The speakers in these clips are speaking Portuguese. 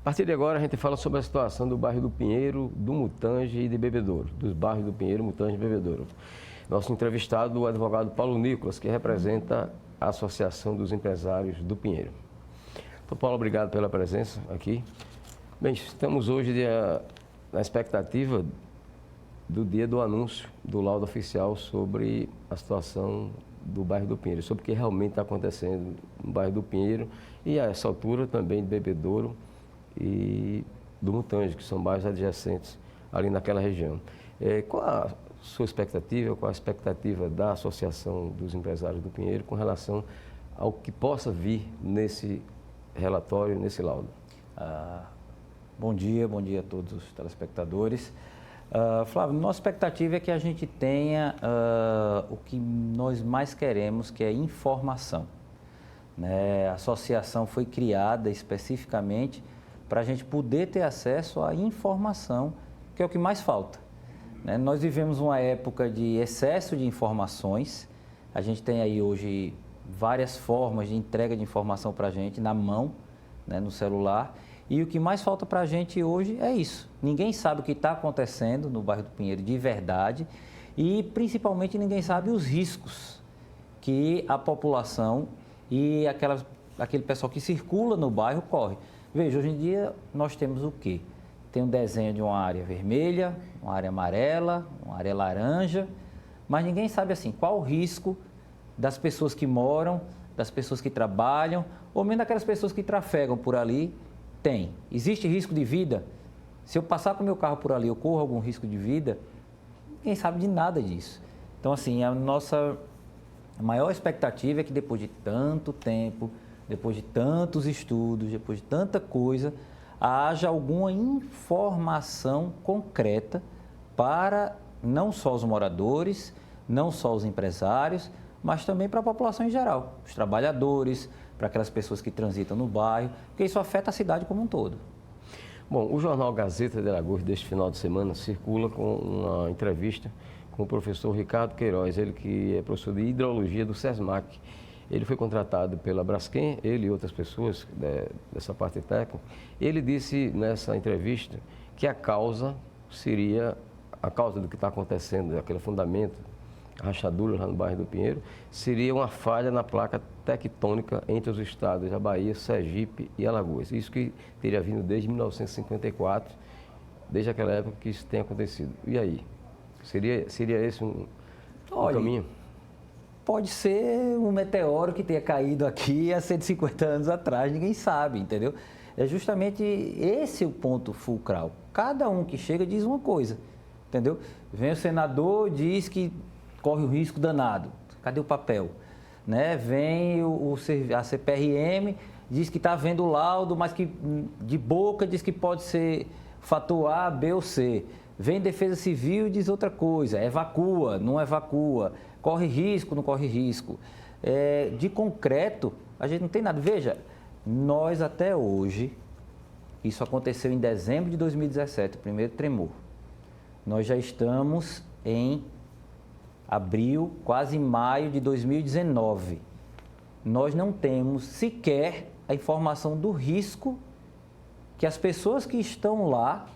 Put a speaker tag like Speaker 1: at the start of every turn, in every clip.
Speaker 1: partir de agora, a gente fala sobre a situação do bairro do Pinheiro, do Mutange e de Bebedouro, dos bairros do Pinheiro, Mutange e Bebedouro. Nosso entrevistado, o advogado Paulo Nicolas, que representa a Associação dos Empresários do Pinheiro. Então, Paulo, obrigado pela presença aqui. Bem, estamos hoje na expectativa do dia do anúncio do laudo oficial sobre a situação do bairro do Pinheiro, sobre o que realmente está acontecendo no bairro do Pinheiro e a essa altura também de Bebedouro e do Mutange, que são bairros adjacentes ali naquela região. Qual a sua expectativa, qual a expectativa da Associação dos Empresários do Pinheiro com relação ao que possa vir nesse relatório, nesse laudo?
Speaker 2: Bom dia a todos os telespectadores. Flávio, nossa expectativa é que a gente tenha o que nós mais queremos, que é informação. Né? A associação foi criada especificamente para a gente poder ter acesso à informação, que é o que mais falta. Né? Nós vivemos uma época de excesso de informações. A gente tem aí hoje várias formas de entrega de informação para a gente na mão, né, no celular. E o que mais falta para a gente hoje é isso. Ninguém sabe o que está acontecendo no bairro do Pinheiro de verdade e, principalmente, ninguém sabe os riscos que a população e aquele pessoal que circula no bairro corre. Veja, hoje em dia nós temos o quê? Tem um desenho de uma área vermelha, uma área amarela, uma área laranja, mas ninguém sabe assim qual o risco das pessoas que moram, das pessoas que trabalham, ou mesmo daquelas pessoas que trafegam por ali. Tem. Existe risco de vida? Se eu passar com o meu carro por ali, eu corro algum risco de vida? Ninguém sabe de nada disso. Então, assim, a nossa maior expectativa é que depois de tanto tempo, depois de tantos estudos, depois de tanta coisa, haja alguma informação concreta para não só os moradores, não só os empresários, mas também para a população em geral, os trabalhadores, para aquelas pessoas que transitam no bairro, porque isso afeta a cidade como um todo.
Speaker 1: Bom, o jornal Gazeta de Alagoas deste final de semana circula com uma entrevista com o professor Ricardo Queiroz, ele que é professor de hidrologia do SESMAC. Ele foi contratado pela Braskem, ele e outras pessoas dessa parte técnica. Ele disse nessa entrevista que a causa do que está acontecendo, aquele fundamento, rachadura lá no bairro do Pinheiro, seria uma falha na placa tectônica entre os estados da Bahia, Sergipe e Alagoas. Isso que teria vindo desde 1954, desde aquela época que isso tem acontecido. E aí? Seria esse um caminho?
Speaker 2: Pode ser um meteoro que tenha caído aqui há 150 anos atrás, ninguém sabe, entendeu? É justamente esse o ponto fulcral. Cada um que chega diz uma coisa, entendeu? Vem o senador, diz que corre o risco danado. Cadê o papel? Né? Vem a CPRM, diz que está vendo o laudo, mas que de boca diz que pode ser fator A, B ou C. Vem Defesa Civil e diz outra coisa, evacua, não evacua, corre risco, não corre risco. De concreto, a gente não tem nada. Veja, nós até hoje, isso aconteceu em dezembro de 2017, o primeiro tremor. Nós já estamos em abril, quase maio de 2019. Nós não temos sequer a informação do risco que as pessoas que estão lá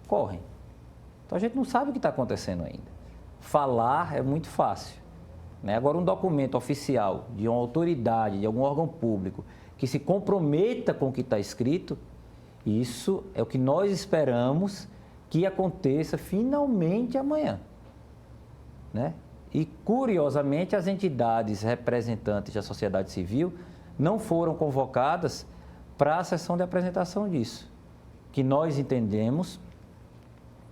Speaker 2: correm. Então a gente não sabe o que está acontecendo ainda. Falar é muito fácil, né? Agora, um documento oficial de uma autoridade, de algum órgão público, que se comprometa com o que está escrito, isso é o que nós esperamos que aconteça finalmente amanhã, né? E, curiosamente, as entidades representantes da sociedade civil não foram convocadas para a sessão de apresentação disso, que nós entendemos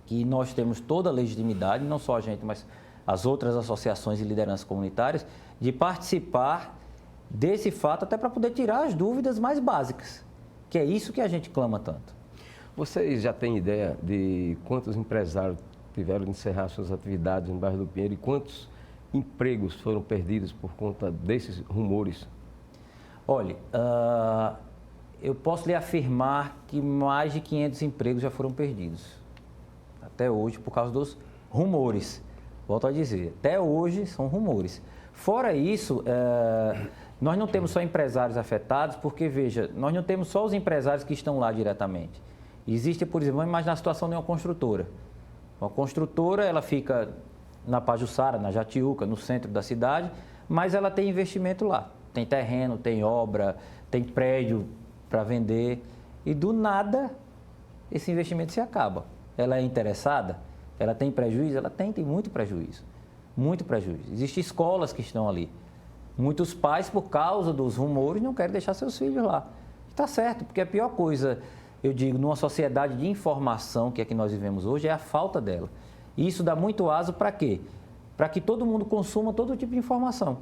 Speaker 2: que nós temos toda a legitimidade, não só a gente, mas as outras associações e lideranças comunitárias, de participar desse fato até para poder tirar as dúvidas mais básicas, que é isso que a gente clama tanto.
Speaker 1: Vocês já têm ideia de quantos empresários tiveram de encerrar suas atividades no bairro do Pinheiro e quantos empregos foram perdidos por conta desses rumores?
Speaker 2: Olha, eu posso lhe afirmar que mais de 500 empregos já foram perdidos, até hoje, por causa dos rumores. Volto a dizer, até hoje são rumores. Fora isso, nós não temos só empresários afetados, porque, veja, nós não temos só os empresários que estão lá diretamente. Existe, por exemplo, vamos imaginar a situação de uma construtora. Uma construtora, ela fica na Pajuçara, na Jatiuca, no centro da cidade, mas ela tem investimento lá. Tem terreno, tem obra, tem prédio para vender e do nada esse investimento se acaba. Ela é interessada? Ela tem prejuízo? Ela tem muito prejuízo. Muito prejuízo. Existem escolas que estão ali. Muitos pais, por causa dos rumores, não querem deixar seus filhos lá. Está certo, porque a pior coisa, eu digo, numa sociedade de informação, que é que nós vivemos hoje, é a falta dela. E isso dá muito aso para quê? Para que todo mundo consuma todo tipo de informação.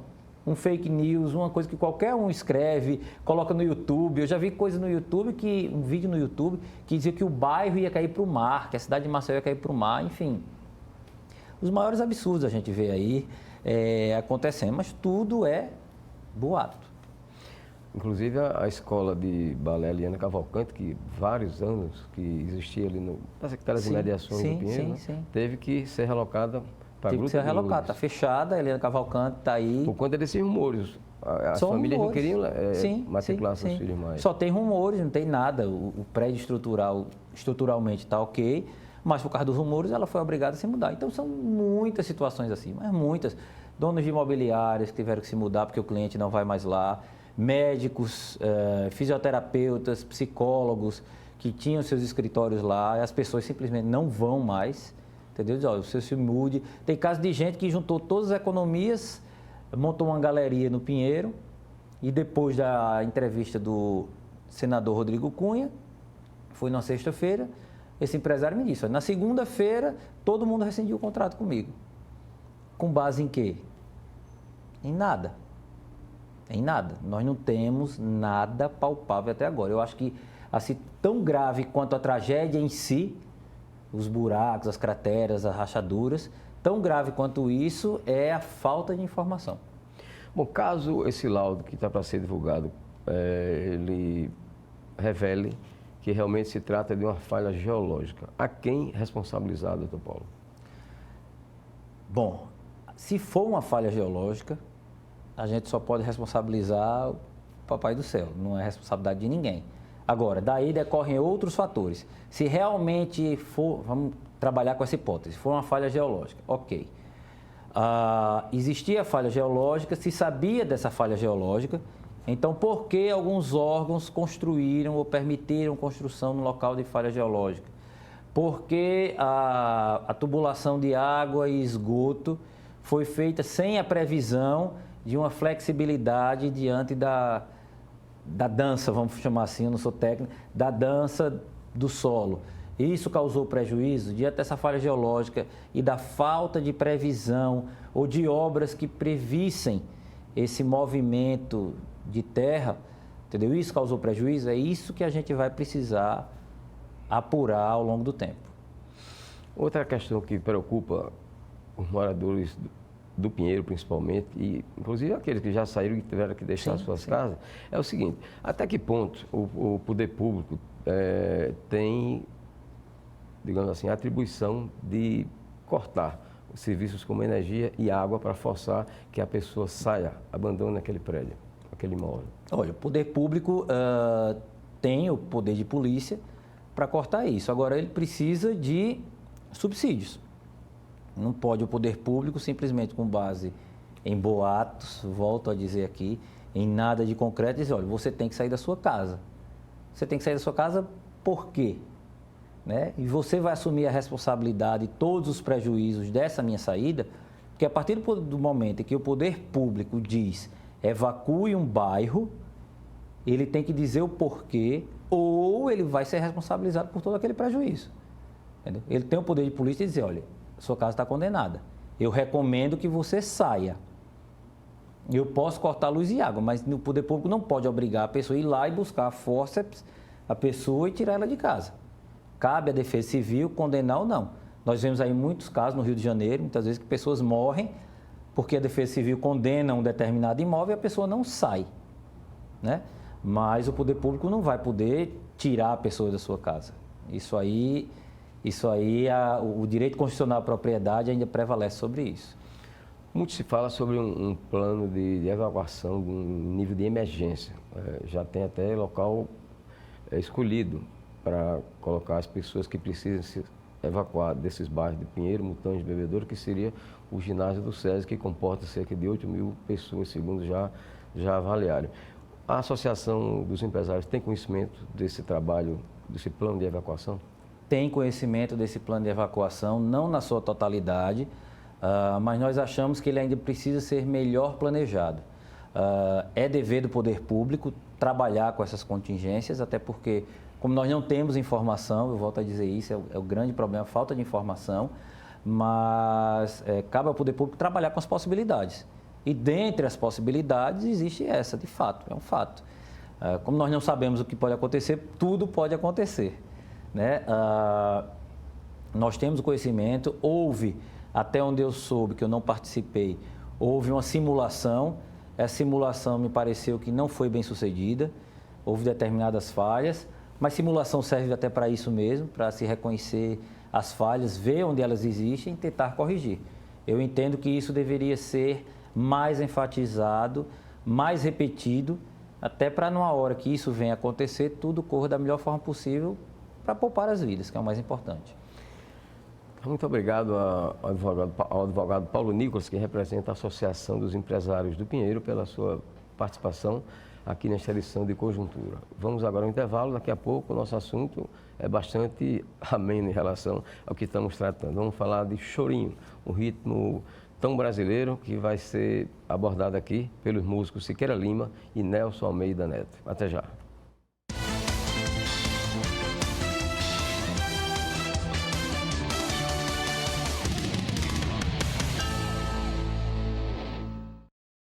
Speaker 2: Um fake news, uma coisa que qualquer um escreve, coloca no YouTube. Eu já vi coisa no YouTube, um vídeo no YouTube, que dizia que o bairro ia cair para o mar, que a cidade de Maceió ia cair para o mar, enfim. Os maiores absurdos a gente vê aí acontecendo, mas tudo é boato.
Speaker 1: Inclusive a escola de balé Eliana Cavalcante, que vários anos que existia ali na Secretaria de Mediações do Pinheiro, né? Teve que ser relocada para
Speaker 2: Teve que ser relocada, está fechada, a Eliana Cavalcante está aí.
Speaker 1: Por conta desses rumores. As famílias não queriam matricular seus filhos mais.
Speaker 2: Só tem rumores, não tem nada. O prédio estruturalmente está ok, mas por causa dos rumores ela foi obrigada a se mudar. Então são muitas situações assim, mas muitas. Donos de imobiliárias que tiveram que se mudar porque o cliente não vai mais lá. Médicos, fisioterapeutas, psicólogos que tinham seus escritórios lá, e as pessoas simplesmente não vão mais, entendeu? Diz, olha, o seu se mude. Tem casos de gente que juntou todas as economias, montou uma galeria no Pinheiro e depois da entrevista do senador Rodrigo Cunha, foi na sexta-feira, esse empresário me disse, olha, na segunda-feira todo mundo rescindiu o contrato comigo. Com base em quê? Em nada. Em nada. Nós não temos nada palpável até agora. Eu acho que, assim, tão grave quanto a tragédia em si, os buracos, as crateras, as rachaduras, tão grave quanto isso é a falta de informação.
Speaker 1: Bom, caso esse laudo que está para ser divulgado, ele revele que realmente se trata de uma falha geológica, a quem responsabilizar, doutor Paulo?
Speaker 2: Bom, se for uma falha geológica, a gente só pode responsabilizar o Papai do Céu, não é responsabilidade de ninguém. Agora, daí decorrem outros fatores. Se realmente for, vamos trabalhar com essa hipótese, for uma falha geológica, ok. Existia falha geológica, se sabia dessa falha geológica, então por que alguns órgãos construíram ou permitiram construção no local de falha geológica? Porque a tubulação de água e esgoto foi feita sem a previsão de uma flexibilidade diante da dança, vamos chamar assim, eu não sou técnico, da dança do solo. Isso causou prejuízo diante dessa falha geológica e da falta de previsão ou de obras que previssem esse movimento de terra, entendeu? Isso causou prejuízo, é isso que a gente vai precisar apurar ao longo do tempo.
Speaker 1: Outra questão que preocupa os moradores do Pinheiro, principalmente, e inclusive aqueles que já saíram e tiveram que deixar suas casas, é o seguinte: até que ponto o poder público tem, digamos assim, a atribuição de cortar os serviços como energia e água para forçar que a pessoa saia, abandone aquele prédio, aquele imóvel?
Speaker 2: Olha, o poder público tem o poder de polícia para cortar isso. Agora, ele precisa de subsídios. Não pode o poder público simplesmente com base em boatos, volto a dizer aqui, em nada de concreto, dizer, olha, você tem que sair da sua casa. Você tem que sair da sua casa por quê? Né? E você vai assumir a responsabilidade e todos os prejuízos dessa minha saída, porque a partir do momento em que o poder público diz evacue um bairro, ele tem que dizer o porquê ou ele vai ser responsabilizado por todo aquele prejuízo. Entendeu? Ele tem o poder de polícia de dizer, olha, sua casa está condenada. Eu recomendo que você saia. Eu posso cortar luz e água, mas o poder público não pode obrigar a pessoa a ir lá e buscar a fórceps, a pessoa e tirar ela de casa. Cabe à Defesa Civil condenar ou não. Nós vemos aí muitos casos no Rio de Janeiro, muitas vezes que pessoas morrem porque a Defesa Civil condena um determinado imóvel e a pessoa não sai, né? Mas o poder público não vai poder tirar a pessoa da sua casa. Isso aí, o direito constitucional à propriedade ainda prevalece sobre isso.
Speaker 1: Muito se fala sobre um plano de evacuação, de um nível de emergência. Já tem até local escolhido para colocar as pessoas que precisam se evacuar desses bairros de Pinheiro, Mutange e Bebedouro, que seria o ginásio do SESI, que comporta cerca de 8.000 pessoas, segundo já avaliaram. A Associação dos Empresários tem conhecimento desse trabalho, desse plano de evacuação?
Speaker 2: Tem conhecimento desse plano de evacuação, não na sua totalidade, mas nós achamos que ele ainda precisa ser melhor planejado. É dever do poder público trabalhar com essas contingências, até porque, como nós não temos informação, eu volto a dizer isso, é o grande problema, a falta de informação, mas cabe ao poder público trabalhar com as possibilidades. E dentre as possibilidades existe essa, de fato, é um fato. Como nós não sabemos o que pode acontecer, tudo pode acontecer, né? Nós temos o conhecimento, houve, até onde eu soube, que eu não participei, houve uma simulação. Essa simulação me pareceu que não foi bem sucedida, houve determinadas falhas, mas simulação serve até para isso mesmo, para se reconhecer as falhas, ver onde elas existem e tentar corrigir. Eu entendo que isso deveria ser mais enfatizado, mais repetido, até para numa hora que isso venha acontecer, tudo corra da melhor forma possível para poupar as vidas, que é o mais importante.
Speaker 1: Muito obrigado ao advogado Paulo Nicolas, que representa a Associação dos Empresários do Pinheiro, pela sua participação aqui nesta edição de Conjuntura. Vamos agora ao intervalo, daqui a pouco o nosso assunto é bastante ameno em relação ao que estamos tratando. Vamos falar de chorinho, um ritmo tão brasileiro que vai ser abordado aqui pelos músicos Siqueira Lima e Nelson Almeida Neto. Até já.